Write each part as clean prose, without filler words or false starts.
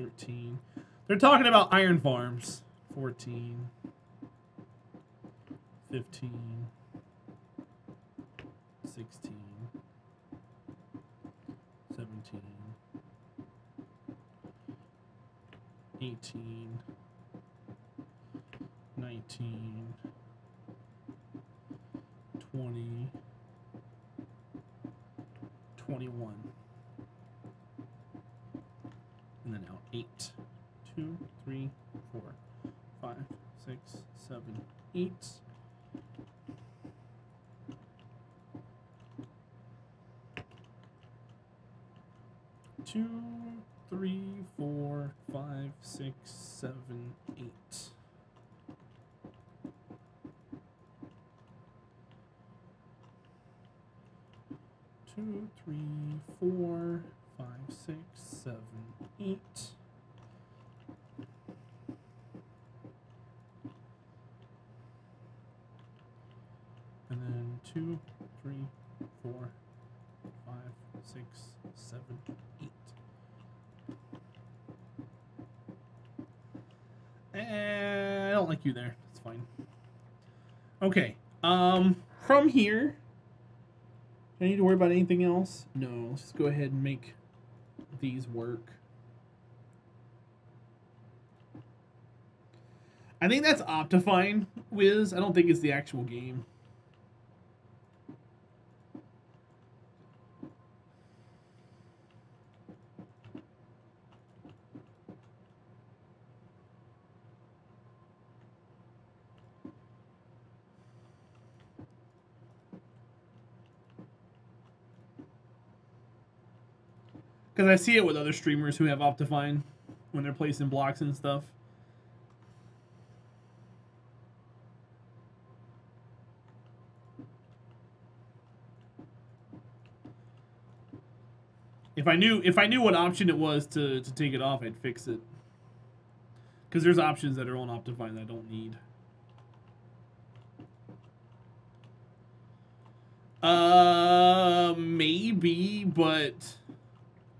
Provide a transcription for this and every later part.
13. They're talking about iron farms. 14. 15. 16. 17. 18. 19. 20. 21. And then out 8. 2, 3, 4, 5, 6, 7, 8. Two, 3, 4, 5, 6, 7, 8. 2, 3, 4, 5, 6, 7, 8. And then 2, 3, 4, 5, 6, 7, 8. I don't like you there. It's fine. Okay. From here, do I need to worry about anything else? No. Let's just go ahead and make these work. I think that's Optifine, Wiz. I don't think it's the actual game. Because I see it with other streamers who have Optifine when they're placing blocks and stuff. If I knew what option it was to take it off, I'd fix it. Because there's options that are on Optifine that I don't need. Maybe, but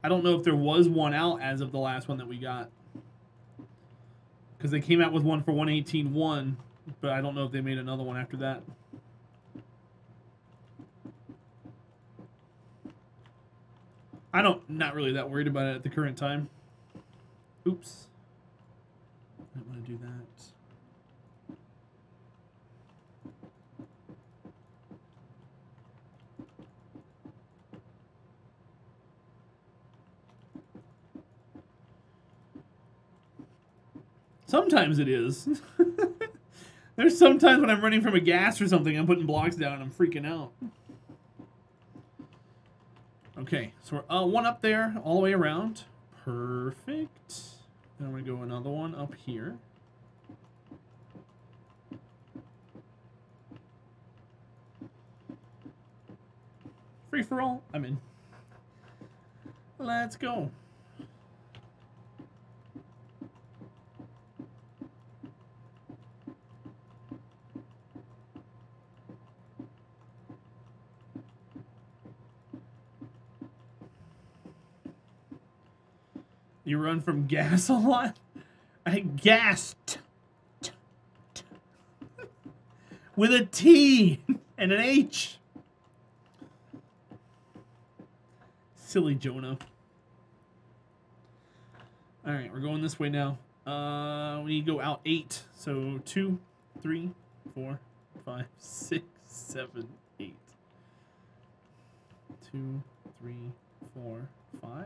I don't know if there was one out as of the last one that we got. Because they came out with one for 118.1, but I don't know if they made another one after that. Not really that worried about it at the current time. Oops. I don't want to do that. Sometimes it is. There's sometimes when I'm running from a gas or something, I'm putting blocks down and I'm freaking out. Okay, so we're one up there all the way around. Perfect. Then I'm going to go another one up here. Free for all? I'm in. Let's go. You run from gas a lot? I gassed. With a T and an H. Silly Jonah. Alright, we're going this way now. We need to go out 8. So 2, 3, 4, 5, 6, 7, 8. 2, 3, 4, 5,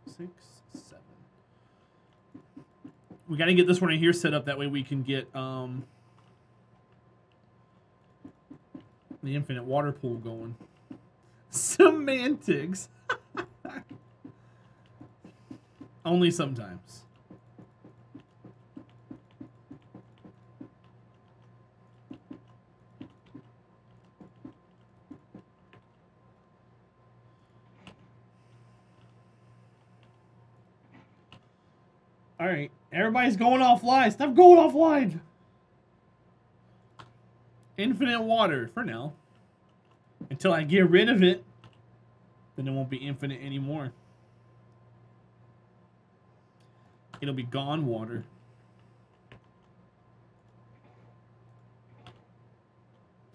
6, 7. We got to get this one right here set up. That way we can get the infinite water pool going. Semantics. Only sometimes. All right, everybody's going offline. Stop going offline. Infinite water for now. Until I get rid of it, then it won't be infinite anymore. It'll be gone water.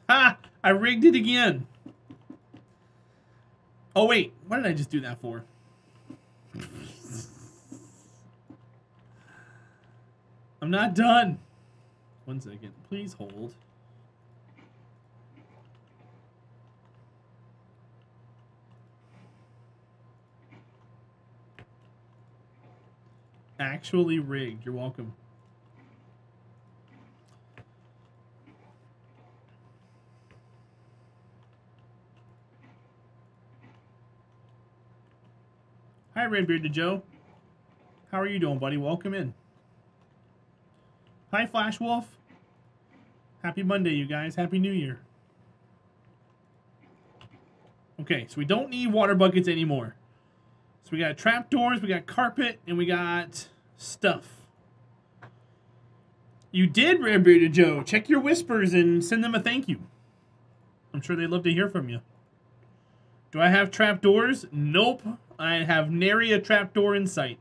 Ha! I rigged it again. Oh, wait. What did I just do that for? I'm not done. 1 second. Please hold. Actually rigged. You're welcome. Hi, Red Bearded Joe. How are you doing, buddy? Welcome in. Hi, Flash Wolf. Happy Monday, you guys. Happy New Year. Okay, so we don't need water buckets anymore. So we got trapdoors, we got carpet, and we got stuff. You did, Red Bearded Joe. Check your whispers and send them a thank you. I'm sure they'd love to hear from you. Do I have trapdoors? Nope. I have nary a trapdoor in sight.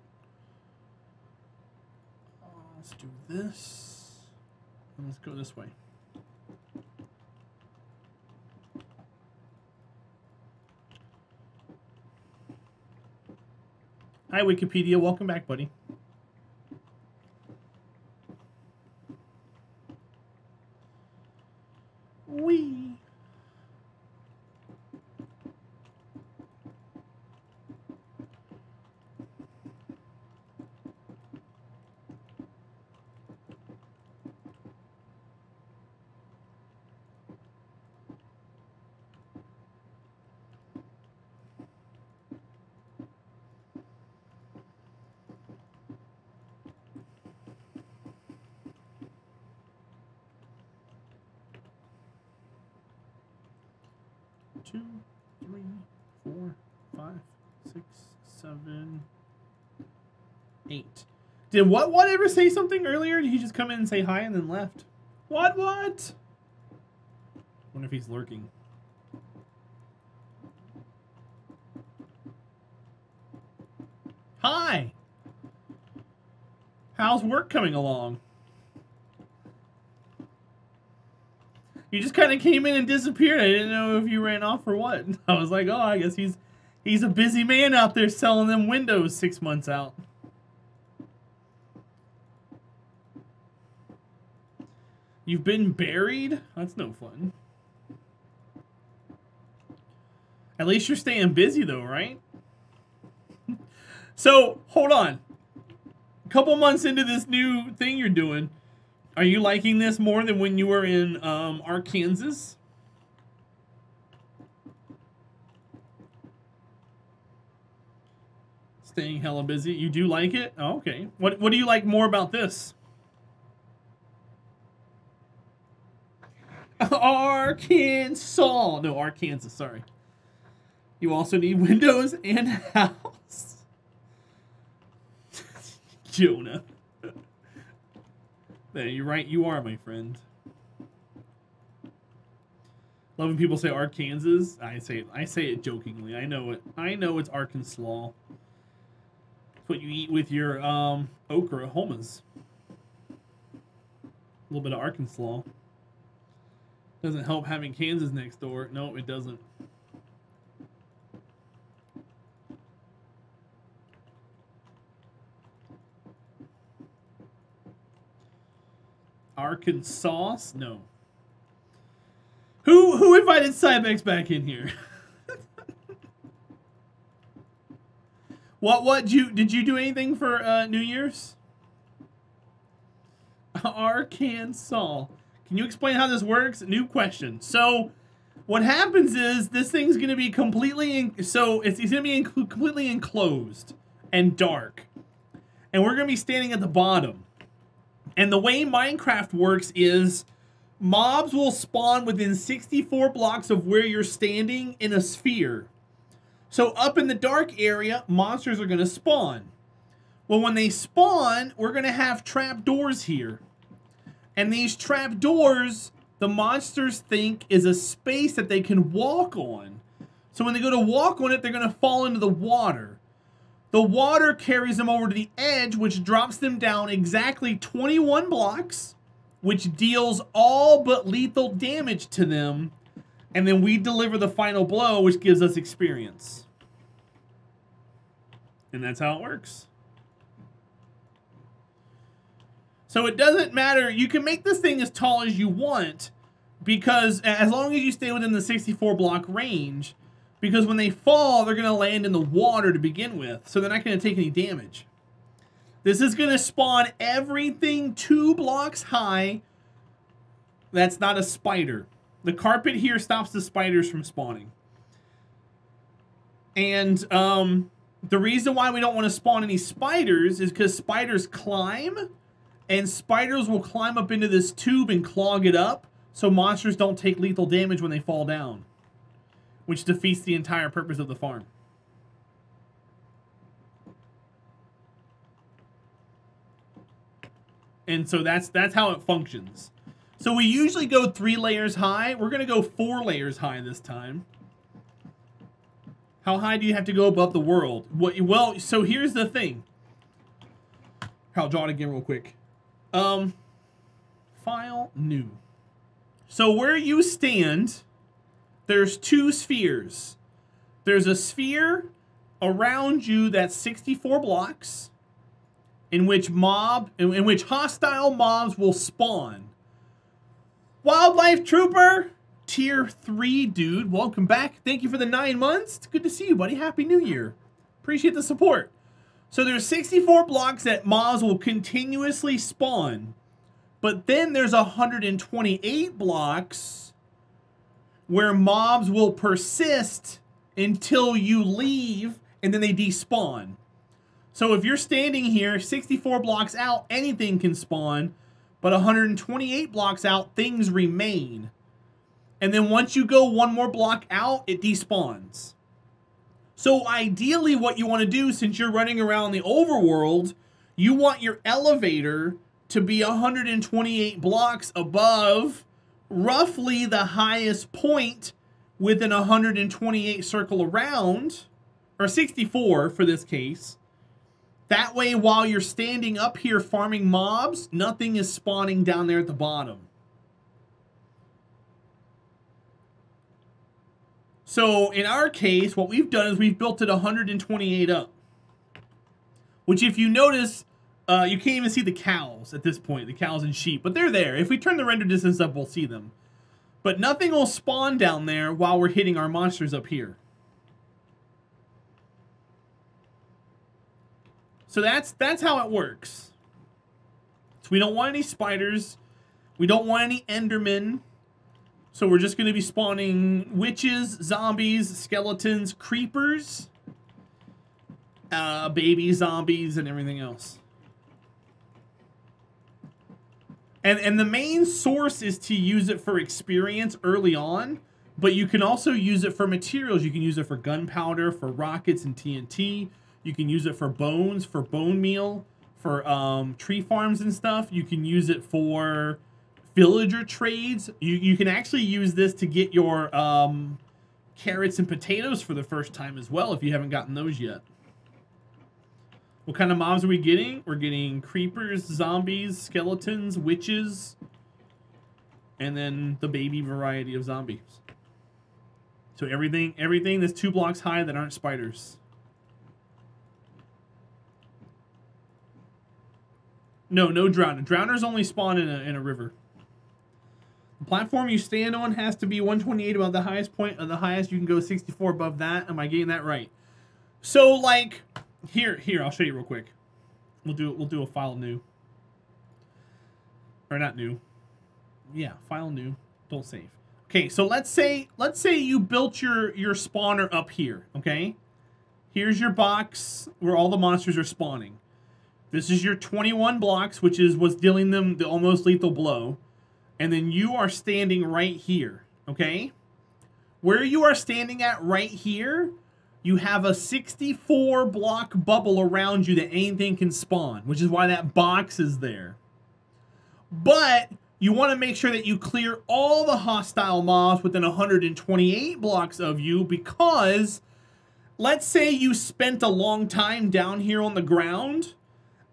Let's do this. And let's go this way. Hi, Wikipedia. Welcome back, buddy. Wee. Two, 3, 4, 5, 6, 7, 8. Did what ever say something earlier? Did he just come in and say hi and then left? What? Wonder if he's lurking. Hi! How's work coming along? You just kind of came in and disappeared. I didn't know if you ran off or what. I was like, oh, I guess he's a busy man out there selling them windows 6 months out. You've been buried? That's no fun. At least you're staying busy though, right? So, hold on. A couple months into this new thing you're doing, are you liking this more than when you were in Arkansas? Staying hella busy. You do like it? Oh, okay. What do you like more about this? Arkansas. No, Arkansas, sorry. You also need windows and a house. Jonah. Yeah, you're right, you are, my friend. Love when people say Arkansas. I say it jokingly. I know it. I know it's Arkansas. It's what you eat with your okra hummus. A little bit of Arkansas. Doesn't help having Kansas next door. No, it doesn't. Arkansas? No. Who invited Cybex back in here? What did you do anything for New Year's? Arkansas. Can you explain how this works? New question. So what happens is this thing's going to be completely it's going to be completely enclosed and dark. And we're going to be standing at the bottom. And the way Minecraft works is mobs will spawn within 64 blocks of where you're standing in a sphere. So up in the dark area, monsters are going to spawn. Well, when they spawn, we're going to have trapdoors here. And these trapdoors, the monsters think is a space that they can walk on. So when they go to walk on it, they're going to fall into the water. The water carries them over to the edge, which drops them down exactly 21 blocks, which deals all but lethal damage to them. And then we deliver the final blow, which gives us experience. And that's how it works. So it doesn't matter. You can make this thing as tall as you want, because as long as you stay within the 64 block range, because when they fall, they're going to land in the water to begin with, so they're not going to take any damage. This is going to spawn everything 2 blocks high that's not a spider. The carpet here stops the spiders from spawning. And the reason why we don't want to spawn any spiders is because spiders climb, and spiders will climb up into this tube and clog it up, so monsters don't take lethal damage when they fall down, which defeats the entire purpose of the farm. And so that's how it functions. So we usually go 3 layers high. We're going to go 4 layers high this time. How high do you have to go above the world? Well, so here's the thing. I'll draw it again real quick. File, new. So where you stand, there's 2 spheres. There's a sphere around you that's 64 blocks, in which hostile mobs will spawn. Wildlife Trooper, tier 3 dude, welcome back. Thank you for the 9 months. It's good to see you, buddy. Happy New Year. Appreciate the support. So there's 64 blocks that mobs will continuously spawn, but then there's 128 blocks where mobs will persist until you leave, and then they despawn. So if you're standing here 64 blocks out, anything can spawn, but 128 blocks out, things remain. And then once you go 1 more block out, it despawns. So ideally what you want to do, since you're running around the overworld, you want your elevator to be 128 blocks above roughly the highest point within 128 circle around, or 64 for this case. That way, while you're standing up here farming mobs, nothing is spawning down there at the bottom. So in our case, what we've done is we've built it 128 up. Which, if you notice, you can't even see the cows at this point, the cows and sheep, but they're there. If we turn the render distance up, we'll see them. But nothing will spawn down there while we're hitting our monsters up here. So that's how it works. So we don't want any spiders. We don't want any endermen. So we're just going to be spawning witches, zombies, skeletons, creepers, baby zombies, and everything else. And the main source is to use it for experience early on, but you can also use it for materials. You can use it for gunpowder, for rockets and TNT. You can use it for bones, for bone meal, for tree farms and stuff. You can use it for villager trades. You can actually use this to get your carrots and potatoes for the first time as well, if you haven't gotten those yet. What kind of mobs are we getting? We're getting creepers, zombies, skeletons, witches, and then the baby variety of zombies. So everything that's 2 blocks high that aren't spiders. No drowner. Drowners only spawn in a river. The platform you stand on has to be 128 above the highest point. Of the highest, you can go 64 above that. Am I getting that right? So, like, here, I'll show you real quick. We'll do a file new. Or not new. Yeah, file new. Don't save. Okay, so let's say you built your spawner up here, okay? Here's your box where all the monsters are spawning. This is your 21 blocks, which is what's dealing them the almost lethal blow. And then you are standing right here, okay? Where you are standing at right here, you have a 64 block bubble around you that anything can spawn, which is why that box is there. But you want to make sure that you clear all the hostile mobs within 128 blocks of you, because let's say you spent a long time down here on the ground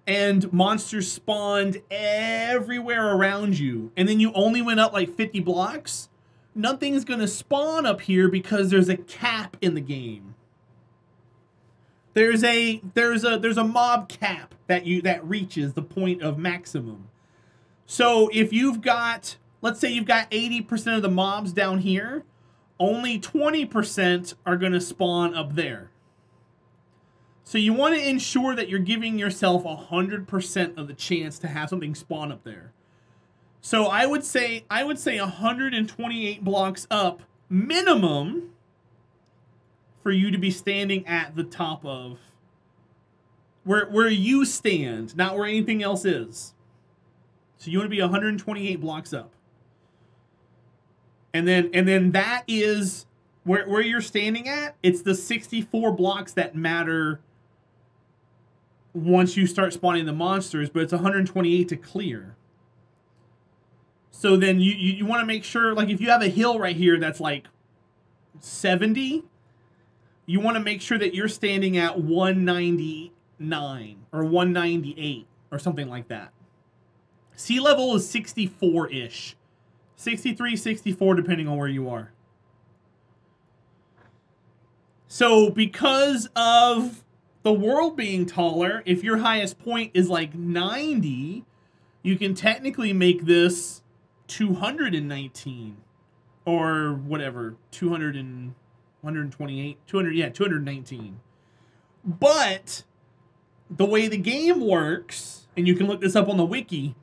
and monsters spawned everywhere around you, and then you only went up like 50 blocks, nothing's gonna spawn up here because there's a cap in the game. There's a mob cap that reaches the point of maximum. So if you've got, let's say you've got 80% of the mobs down here, only 20% are gonna spawn up there. So you want to ensure that you're giving yourself 100% of the chance to have something spawn up there. So I would say 128 blocks up minimum for you to be standing at the top of where you stand, not where anything else is. So you want to be 128 blocks up. And then that is where you're standing at. It's the 64 blocks that matter once you start spawning the monsters, but it's 128 to clear. So then you want to make sure, like if you have a hill right here that's like 70, you want to make sure that you're standing at 199 or 198 or something like that. Sea level is 64-ish. 63, 64, depending on where you are. So because of the world being taller, if your highest point is like 90, you can technically make this 219 or whatever, 128, 219. But the way the game works, and you can look this up on the wiki,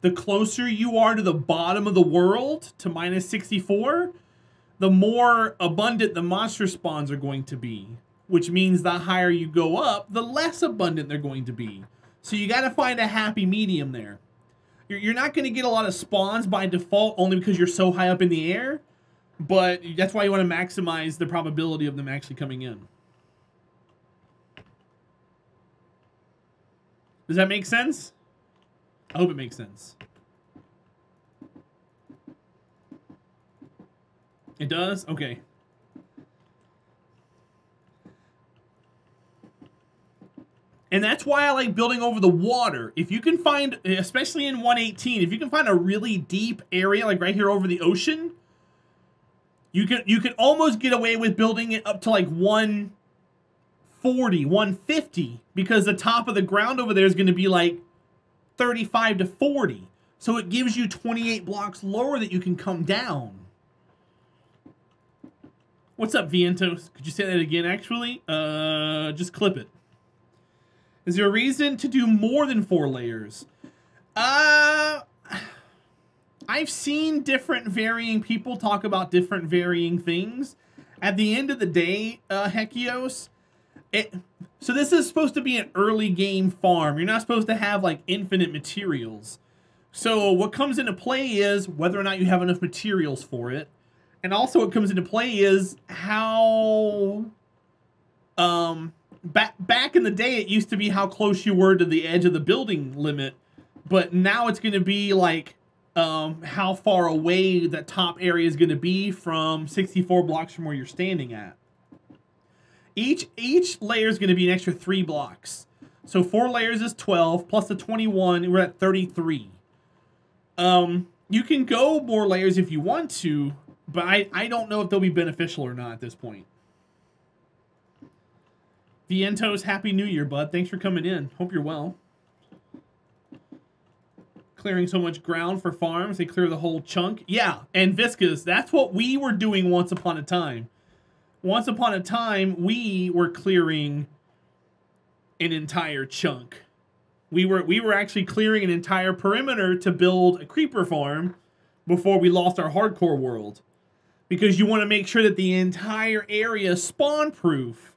the closer you are to the bottom of the world, to minus 64, the more abundant the monster spawns are going to be. Which means the higher you go up, the less abundant they're going to be. So you got to find a happy medium there. You're not going to get a lot of spawns by default only because you're so high up in the air. But that's why you want to maximize the probability of them actually coming in. Does that make sense? I hope it makes sense. It does? Okay. And that's why I like building over the water. If you can find, especially in 118, if you can find a really deep area, like right here over the ocean, you can almost get away with building it up to like 140, 150, because the top of the ground over there is going to be like 35 to 40. So it gives you 28 blocks lower that you can come down. What's up, Vientos? Could you say that again, actually? Just clip it. Is there a reason to do more than 4 layers? I've seen different varying people talk about different varying things. At the end of the day, Hekios, so this is supposed to be an early game farm. You're not supposed to have like infinite materials. So what comes into play is whether or not you have enough materials for it. And also what comes into play is how... Back in the day, it used to be how close you were to the edge of the building limit, but now it's going to be like how far away that top area is going to be from 64 blocks from where you're standing at. Each layer is going to be an extra 3 blocks. So 4 layers is 12, plus the 21, we're at 33. You can go more layers if you want to, but I don't know if they'll be beneficial or not at this point. Vientos, Happy New Year, bud. Thanks for coming in. Hope you're well. Clearing so much ground for farms. They clear the whole chunk. Yeah, and Viscas, that's what we were doing once upon a time. Once upon a time, we were clearing an entire chunk. We were actually clearing an entire perimeter to build a creeper farm before we lost our hardcore world. Because you want to make sure that the entire area is spawn-proof.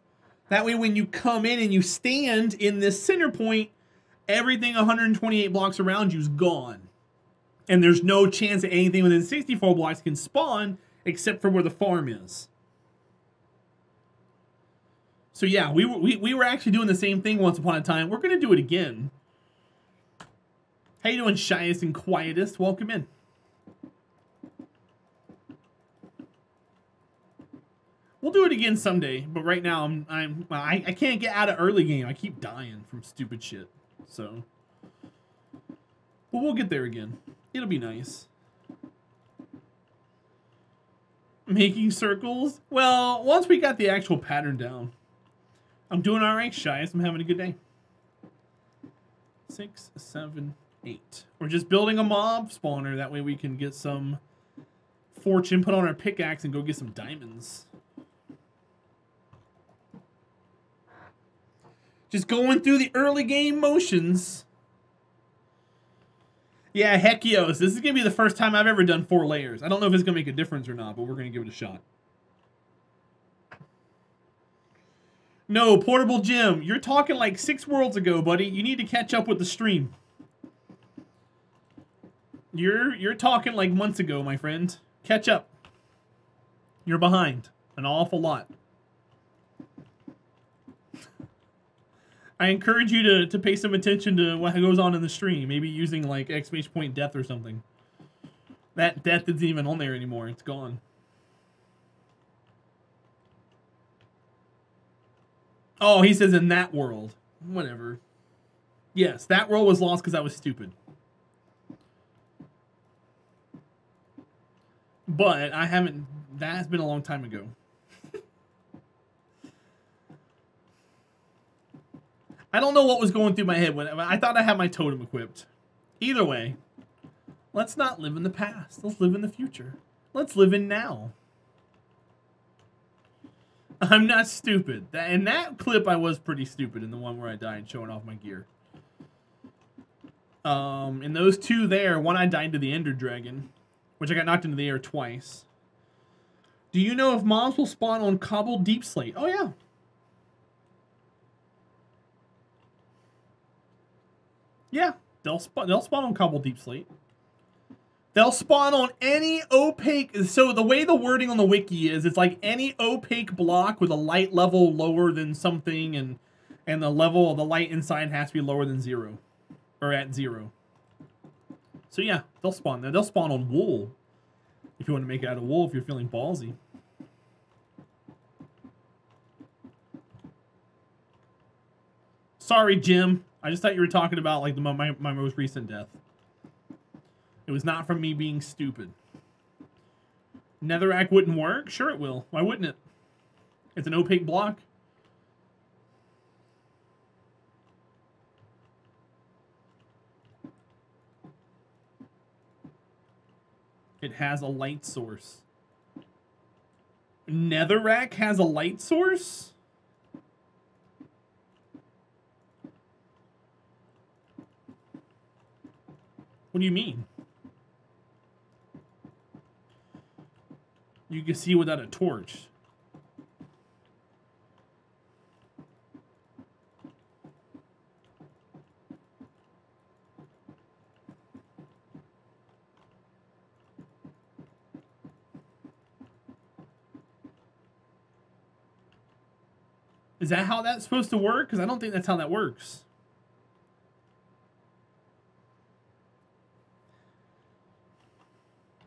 That way when you come in and you stand in this center point, everything 128 blocks around you is gone. And there's no chance that anything within 64 blocks can spawn except for where the farm is. So yeah, we were actually doing the same thing once upon a time. We're going to do it again. How you doing, Shyest and Quietest? Welcome in. We'll do it again someday, but right now I can't get out of early game. I keep dying from stupid shit. So, but we'll get there again. It'll be nice. Making circles? Well, once we got the actual pattern down. I'm doing alright, Shias. I'm having a good day. 6, 7, 8. We're just building a mob spawner. That way we can get some fortune, put on our pickaxe, and go get some diamonds. Just going through the early game motions. Yeah, heck yes. This is going to be the first time I've ever done 4 layers. I don't know if it's going to make a difference or not, but we're going to give it a shot. No, Portable Jim, you're talking like 6 worlds ago, buddy. You need to catch up with the stream. You're talking like months ago, my friend. Catch up. You're behind an awful lot. I encourage you to pay some attention to what goes on in the stream. Maybe using like exclamation point death or something. That death isn't even on there anymore. It's gone. Oh, he says in that world. Whatever. Yes, that world was lost because I was stupid. But I haven't... That's been a long time ago. I don't know what was going through my head when I thought I had my totem equipped. Either way, let's not live in the past. Let's live in the future. Let's live in now. I'm not stupid. In that clip, I was pretty stupid in the one where I died showing off my gear. In those 2 there, one I died to the Ender Dragon, which I got knocked into the air twice. Do you know if mobs will spawn on cobbled deep slate? Oh, yeah. Yeah, they'll spawn on cobbled deep slate. They'll spawn on any opaque... So the way the wording on the wiki is, it's like any opaque block with a light level lower than something, and the level of the light inside has to be lower than 0. Or at 0. So yeah, they'll spawn there. They'll spawn on wool. If you want to make it out of wool, if you're feeling ballsy. Sorry, Jim. I just thought you were talking about like my most recent death. It was not from me being stupid. Netherrack wouldn't work? Sure it will. Why wouldn't it? It's an opaque block. It has a light source. Netherrack has a light source? What do you mean? You can see without a torch. Is that how that's supposed to work? Because I don't think that's how that works.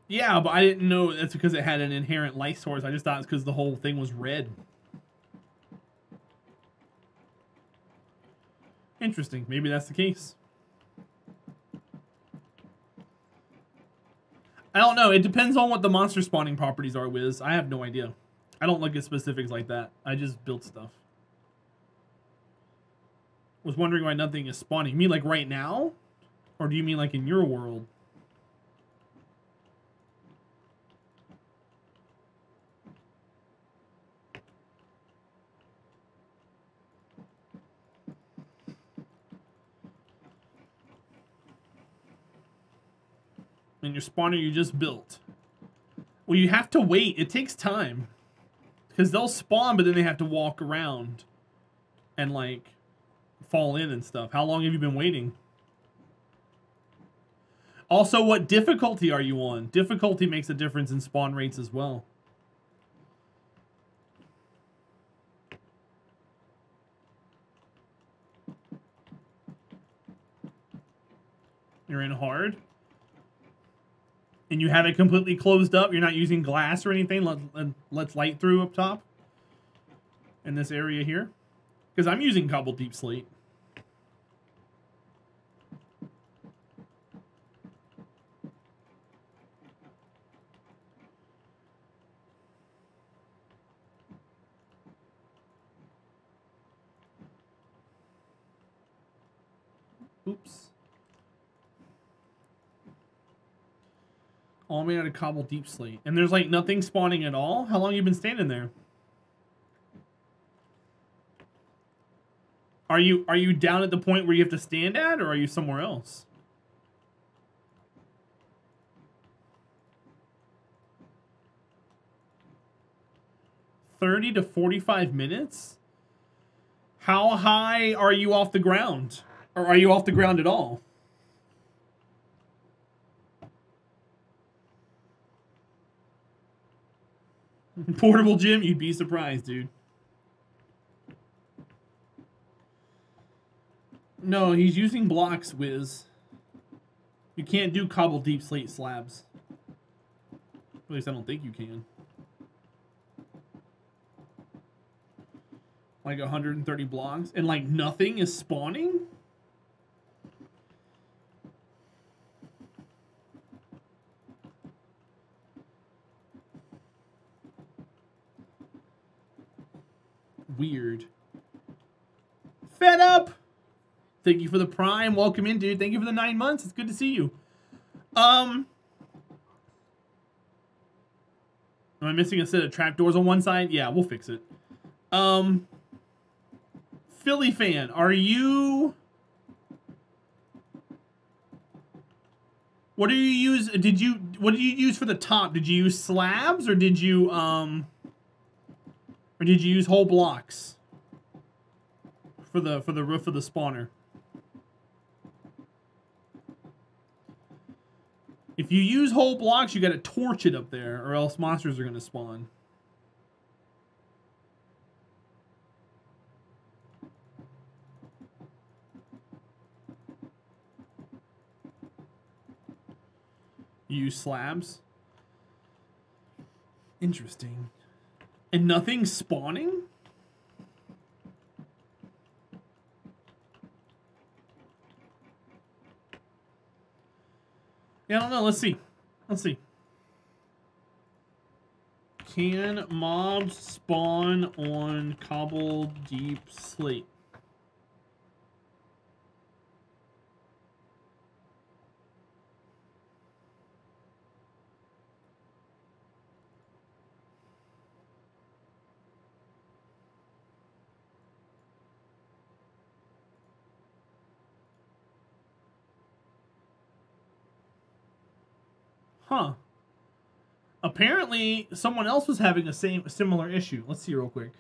Yeah, but I didn't know that's because it had an inherent light source. I just thought it's because the whole thing was red. Interesting. Maybe that's the case. I don't know. It depends on what the monster spawning properties are, Wiz. I have no idea. I don't look at specifics like that. I just build stuff. Was wondering why nothing is spawning. You mean like right now? Or do you mean like in your world? And your spawner you just built. Well, you have to wait. It takes time. Because they'll spawn, but then they have to walk around. And, like, fall in and stuff. How long have you been waiting? Also, what difficulty are you on? Difficulty makes a difference in spawn rates as well. You're in hard? And you have it completely closed up? You're not using glass or anything? Let's light through up top? in this area here. Because I'm using cobbled deep slate. Oops. All made out of cobbled deep slate. And there's like nothing spawning at all? How long have you been standing there? Are you down at the point where you have to stand at, or are you somewhere else? $30 to 45 minutes? How high are you off the ground? Or are you off the ground at all? Portable gym? You'd be surprised, dude. No, he's using blocks, Wiz. You can't do cobbled deep slate slabs. At least I don't think you can. Like 130 blocks, and like nothing is spawning? Weird. Fed up! Thank you for the prime. Welcome in, dude. Thank you for the 9 months. It's good to see you. Am I missing a set of trapdoors on one side? Yeah, we'll fix it. Philly fan, are you... What do you use? What did you use for the top? Did you use slabs or did you use whole blocks for the roof of the spawner? If you use whole blocks, you gotta torch it up there, or else monsters are gonna spawn. You use slabs? Interesting. And nothing spawning? Yeah, I don't know. Let's see. Let's see. Can mobs spawn on cobbled deep slate? Huh. Apparently, someone else was having a similar issue. Let's see real quick.